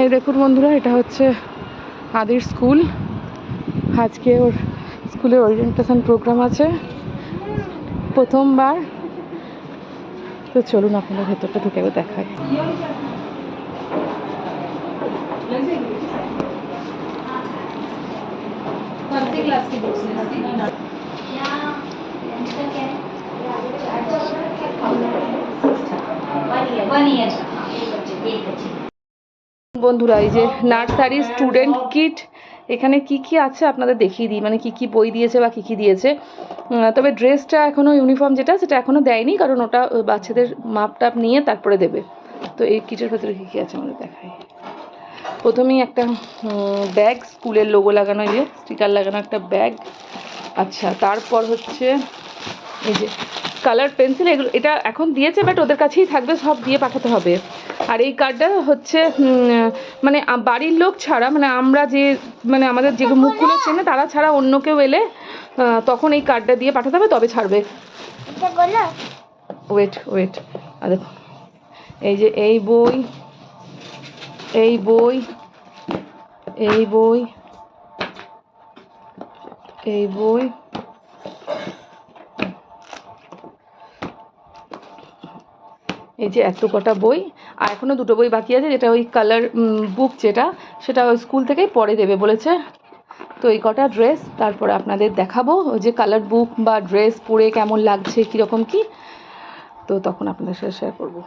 এই দেখুন বন্ধুরা, এটা হচ্ছে আদির স্কুল। আজকে ওর স্কুলে ওরিয়েন্টেশন প্রোগ্রাম আছে, প্রথমবার। তো চলুন আপনাদের ভেতরটা ঢুকে দেখায়। বন্ধুরা, এই যে নার্সারি স্টুডেন্ট কিট, এখানে কি কি আছে আপনাদের দেখিয়ে দিই, মানে কি কি বই দিয়েছে বা কি কি দিয়েছে। তবে ড্রেসটা এখনও ইউনিফর্ম সেটা এখনও দেয়নি, কারণ ওটা বাচ্চাদের মাপ টাপ নিয়ে তারপরে দেবে। তো এই কিটের ভেতরে কী কী আছে আমাদের দেখাই। প্রথমেই একটা ব্যাগ, স্কুলের লোগো লাগানো, এই যে স্টিকার লাগানো একটা ব্যাগ। আচ্ছা, তারপর হচ্ছে এই যে কালার পেন্সিল, এগুলো এটা এখন দিয়েছে, বাট ওদের কাছেই থাকবে, সব দিয়ে পাঠাতে হবে। আর এই কার্ডটা হচ্ছে মানে বাড়ির লোক ছাড়া, মানে আমরা যে, মানে আমাদের যে মুখগুলো চেনে তারা ছাড়া অন্য কেউ এলে তখন এই কার্ডটা দিয়ে পাঠাতে হবে, তবে ছাড়বে। ওয়েট আর দেখো, এই যে এই বই, এই বই, এই বই, এই বই, এই যে এত কটা বই। আর এখনও দুটো বই বাকি আছে, যেটা ওই কালার বুক, সেটা ওই স্কুল থেকেই পরে দেবে বলেছে। তো এই কটা ড্রেস, তারপরে আপনাদের দেখাবো ওই যে কালার বুক বা ড্রেস পরে কেমন লাগছে, কীরকম কি, তো তখন আপনাদের সাথে শেয়ার করবো।